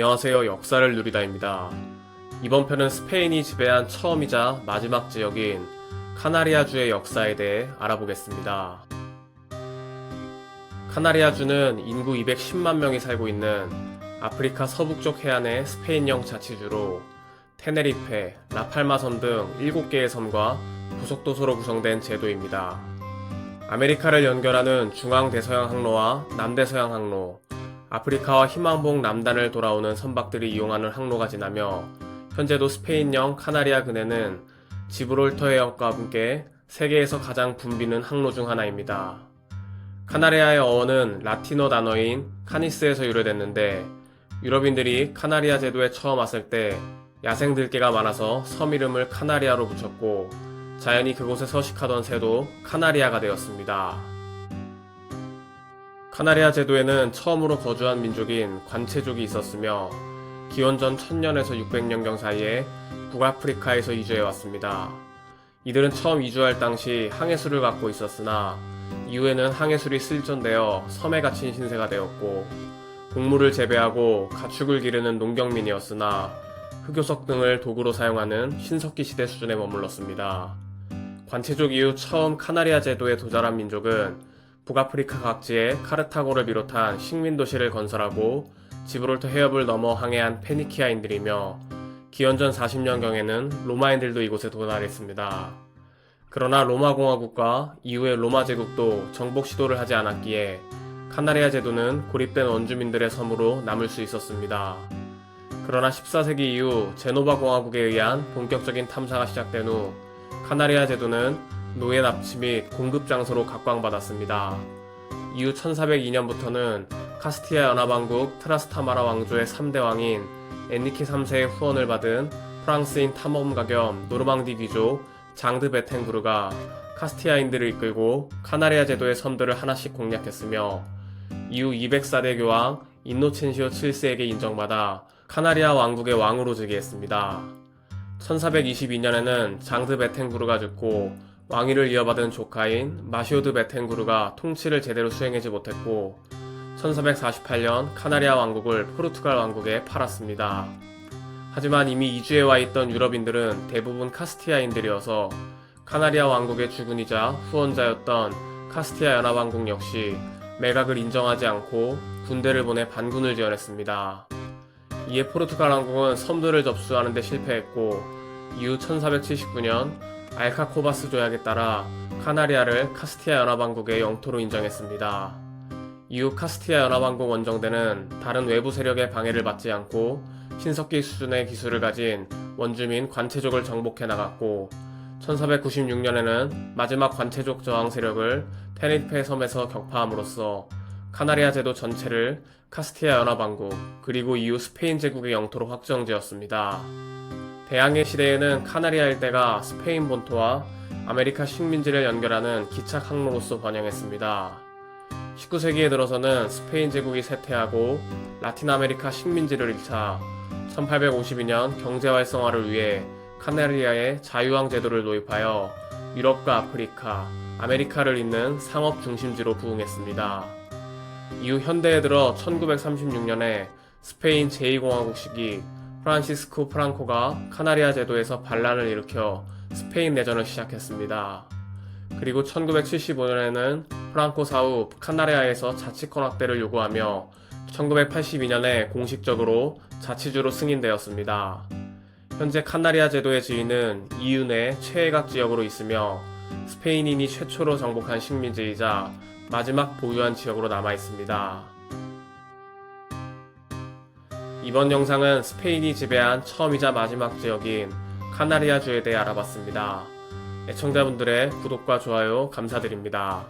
안녕하세요. 역사를 누리다입니다. 이번 편은 스페인이 지배한 처음이자 마지막 지역인 카나리아주의 역사에 대해 알아보겠습니다. 카나리아주는 인구 210만 명이 살고 있는 아프리카 서북쪽 해안의 스페인령 자치주로 테네리페, 라팔마 섬 등 7개의 섬과 부속도서로 구성된 제도입니다. 아메리카를 연결하는 중앙대서양 항로와 남대서양 항로, 아프리카와 희망봉 남단을 돌아오는 선박들이 이용하는 항로가 지나며 현재도 스페인령 카나리아 근해는 지브롤터 해역과 함께 세계에서 가장 붐비는 항로 중 하나입니다. 카나리아의 어원은 라틴어 단어인 카니스에서 유래됐는데 유럽인들이 카나리아 제도에 처음 왔을 때 야생 들개가 많아서 섬 이름을 카나리아로 붙였고 자연히 그곳에 서식하던 새도 카나리아가 되었습니다. 카나리아 제도에는 처음으로 거주한 민족인 관체족이 있었으며 기원전 1000년에서 600년경 사이에 북아프리카에서 이주해 왔습니다. 이들은 처음 이주할 당시 항해술을 갖고 있었으나 이후에는 항해술이 실전되어 섬에 갇힌 신세가 되었고 곡물을 재배하고 가축을 기르는 농경민이었으나 흑요석 등을 도구로 사용하는 신석기 시대 수준에 머물렀습니다. 관체족 이후 처음 카나리아 제도에 도달한 민족은 북아프리카 각지에 카르타고를 비롯한 식민 도시를 건설하고 지브롤터 해협을 넘어 항해한 페니키아인들이며 기원전 40년경에는 로마인들도 이곳에 도달했습니다. 그러나 로마 공화국과 이후의 로마 제국도 정복 시도를 하지 않았기에 카나리아 제도는 고립된 원주민들의 섬으로 남을 수 있었습니다. 그러나 14세기 이후 제노바 공화국에 의한 본격적인 탐사가 시작된 후 카나리아 제도는 노예 납치 및 공급 장소로 각광받았습니다. 이후 1402년부터는 카스티아 연합왕국 트라스타마라 왕조의 3대 왕인 엔리케 3세의 후원을 받은 프랑스인 탐험가 겸 노르망디 귀족 장드 베텐구르가 카스티아인들을 이끌고 카나리아 제도의 섬들을 하나씩 공략했으며 이후 204대 교황 인노첸시오 7세에게 인정받아 카나리아 왕국의 왕으로 즉위했습니다. 1422년에는 장드 베텐구르가 죽고 왕위를 이어받은 조카인 마시오드 베텐구르가 통치를 제대로 수행하지 못했고 1448년 카나리아 왕국을 포르투갈 왕국에 팔았습니다. 하지만 이미 이주해 와 있던 유럽인들은 대부분 카스티아인들이어서 카나리아 왕국의 주군이자 후원자였던 카스티아 연합왕국 역시 매각을 인정하지 않고 군대를 보내 반군을 지원했습니다. 이에 포르투갈 왕국은 섬들을 접수하는 데 실패했고 이후 1479년 알카코바스 조약에 따라 카나리아를 카스티아 연합왕국의 영토로 인정했습니다. 이후 카스티아 연합왕국 원정대는 다른 외부 세력의 방해를 받지 않고 신석기 수준의 기술을 가진 원주민 관체족을 정복해 나갔고 1496년에는 마지막 관체족 저항 세력을 테네리페 섬에서 격파함으로써 카나리아 제도 전체를 카스티아 연합왕국 그리고 이후 스페인 제국의 영토로 확정지었습니다. 대항해 시대에는 카나리아 일대가 스페인 본토와 아메리카 식민지를 연결하는 기착 항로로서 번영했습니다. 19세기에 들어서는 스페인 제국이 쇠퇴하고 라틴 아메리카 식민지를 잃자 1852년 경제 활성화를 위해 카나리아에 자유왕 제도를 도입하여 유럽과 아프리카, 아메리카를 잇는 상업 중심지로 부흥했습니다. 이후 현대에 들어 1936년에 스페인 제2공화국 시기 프란시스코 프랑코가 카나리아 제도에서 반란을 일으켜 스페인 내전을 시작했습니다. 그리고 1975년에는 프랑코 사후 카나리아에서 자치권 확대를 요구하며 1982년에 공식적으로 자치주로 승인되었습니다. 현재 카나리아 제도의 지위는 EU 내 최애각 지역으로 있으며 스페인인이 최초로 정복한 식민지이자 마지막 보유한 지역으로 남아 있습니다. 이번 영상은 스페인이 지배한 처음이자 마지막 지역인 카나리아주에 대해 알아봤습니다. 애청자분들의 구독과 좋아요 감사드립니다.